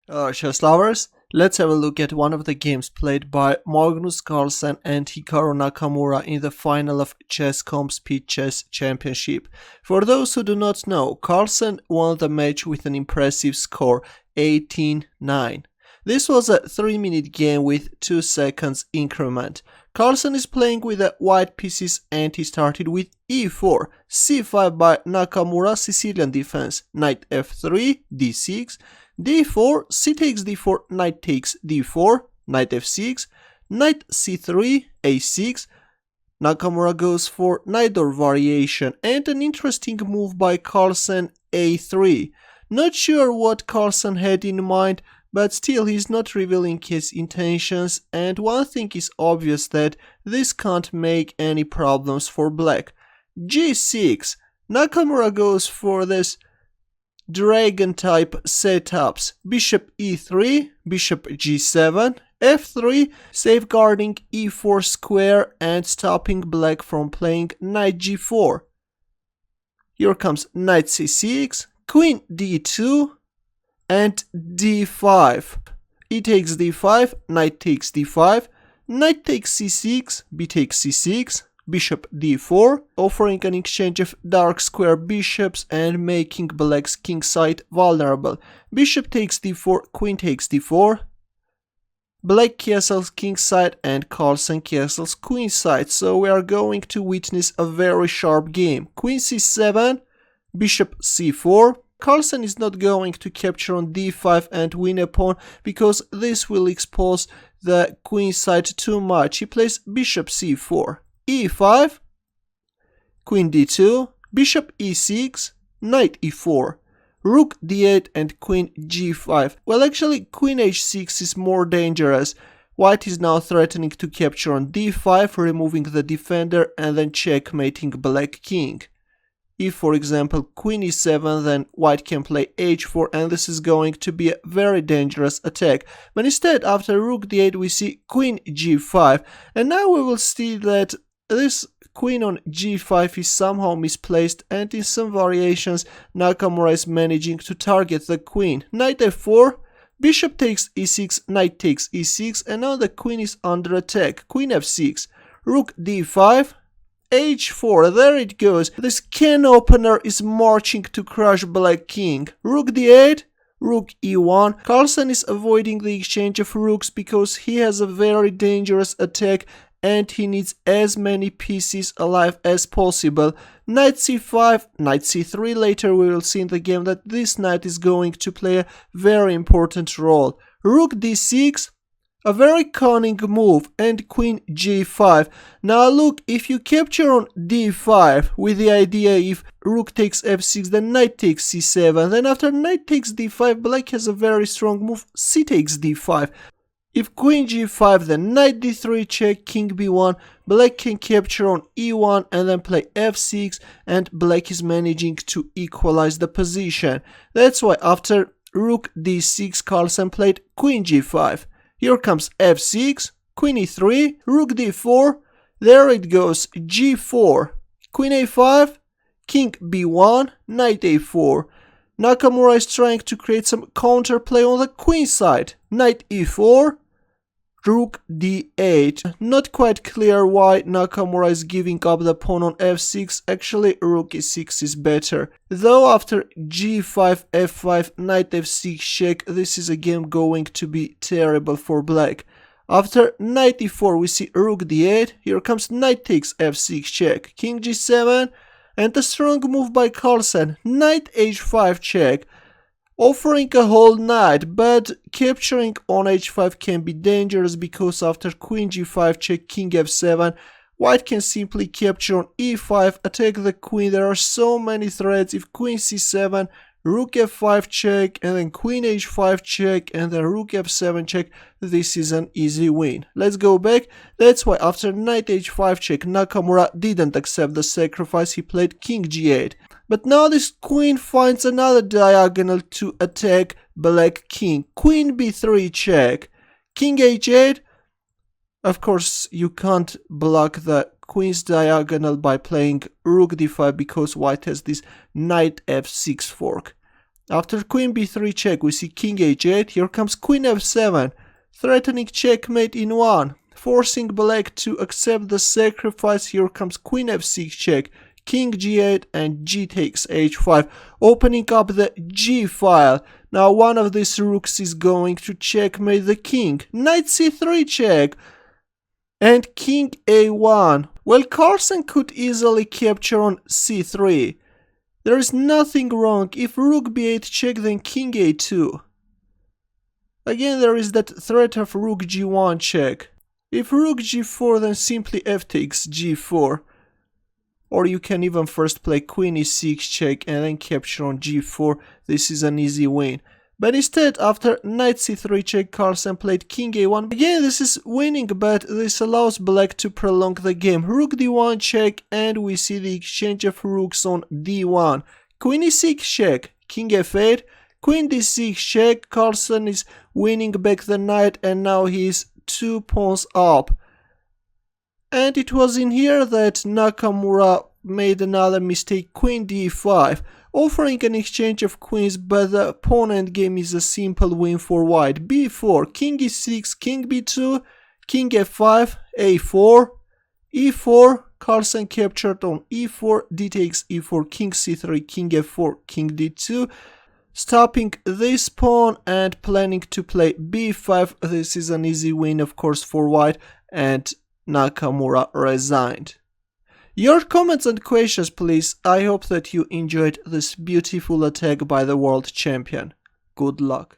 Chess lovers, let's have a look at one of the games played by Magnus Carlsen and Hikaru Nakamura in the final of Chess.com Speed Chess Championship. For those who do not know, Carlsen won the match with an impressive score 18-9. This was a 3-minute game with 2 seconds increment. Carlsen is playing with the white pieces and he started with e4, c5 by Nakamura, Sicilian defense, knight f3, d6, d4, c takes d4, knight takes d4, knight f6, knight c3, a6. Nakamura goes for knight door variation and an interesting move by Carlsen, a3. Not sure what Carlsen had in mind, but still he's not revealing his intentions, and one thing is obvious that this can't make any problems for black. g6. Nakamura goes for this dragon type setups. Bishop e3, bishop g7, f3, safeguarding e4 square and stopping black from playing knight g4. Here comes knight c6, queen d2, and d5. E takes d5, knight takes d5, knight takes c6, b takes c6, bishop d4, offering an exchange of dark square bishops and making black's king side vulnerable. Bishop takes d4, queen takes d4, black castles king side and Carlsen castles queen side, so we are going to witness a very sharp game. Queen c7, bishop c4. Carlsen is not going to capture on d5 and win a pawn because this will expose the queen side too much. He plays bishop c4, e5, queen d2, bishop e6, knight e4, rook d8 and queen g5. Well, actually queen h6 is more dangerous. White is now threatening to capture on d5, removing the defender and then checkmating black king. If, for example, queen e7, then white can play h4 and this is going to be a very dangerous attack. But instead, after rook d8, we see queen g5. And now we will see that this queen on g5 is somehow misplaced, and in some variations, Nakamura is managing to target the queen. Knight f4, bishop takes e6, knight takes e6, and now the queen is under attack. Queen f6, rook d5, h4, there it goes. This can opener is marching to crush black king. Rook d8, rook e1. Carlsen is avoiding the exchange of rooks because he has a very dangerous attack and he needs as many pieces alive as possible. Knight c5, knight c3. Later we will see in the game that this knight is going to play a very important role. Rook d6, a very cunning move, and queen g5. Now look, if you capture on d5 with the idea if rook takes f6 then knight takes c7, then after knight takes d5 black has a very strong move, c takes d5. If queen g5 then knight d3 check, king b1, black can capture on e1 and then play f6, and black is managing to equalize the position. That's why after rook d6 Carlsen played queen g5. Here comes f6, queen e3, rook d4, there it goes, g4, queen a5, king b1, knight a4. Nakamura is trying to create some counterplay on the queen side. Knight e4, rook d8. Not quite clear why Nakamura is giving up the pawn on f6. Actually, rook e6 is better. Though after g5, f5, knight f6 check, this is a game going to be terrible for black. After knight e4, we see rook d8. Here comes knight takes f6 check, king g7, and a strong move by Carlsen, knight h5 check, offering a whole knight, but capturing on h5 can be dangerous because after queen g5 check, king f7, white can simply capture on e5, attack the queen. There are so many threats. If queen c7, rook f5 check, and then queen h5 check, and then rook f7 check, this is an easy win. Let's go back. That's why after knight h5 check, Nakamura didn't accept the sacrifice, he played king g8. But now this queen finds another diagonal to attack black king. Queen b3 check, king h8. Of course, you can't block the queen's diagonal by playing rook d5 because white has this knight f6 fork. After queen b3 check, we see king h8. Here comes queen f7, threatening checkmate in one, forcing black to accept the sacrifice. Here comes queen f6 check, king g8, and g takes h5, opening up the g file. Now one of these rooks is going to checkmate the king. Knight c3 check, and king a1. Well, Carlsen could easily capture on c3. There is nothing wrong. If rook b8 check, then king a2. Again, there is that threat of rook g1 check. If rook g4, then simply f takes g4. Or you can even first play queen e6 check and then capture on g4. This is an easy win. But instead, after knight c3 check, Carlsen played king a1. Again, this is winning, but this allows black to prolong the game. Rook d1 check, and we see the exchange of rooks on d1. Queen e6 check, king f8, queen d6 check. Carlsen is winning back the knight, and now he is 2 pawns up. And it was in here that Nakamura made another mistake, queen d5, offering an exchange of queens, but the pawn endgame is a simple win for white. b4, king e6, king b2, king f5, a4, e4, Carlsen captured on e4, d takes e4, king c3, king f4, king d2, stopping this pawn and planning to play b5. This is an easy win, of course, for white, and Nakamura resigned. Your comments and questions, please. I hope that you enjoyed this beautiful attack by the world champion. Good luck.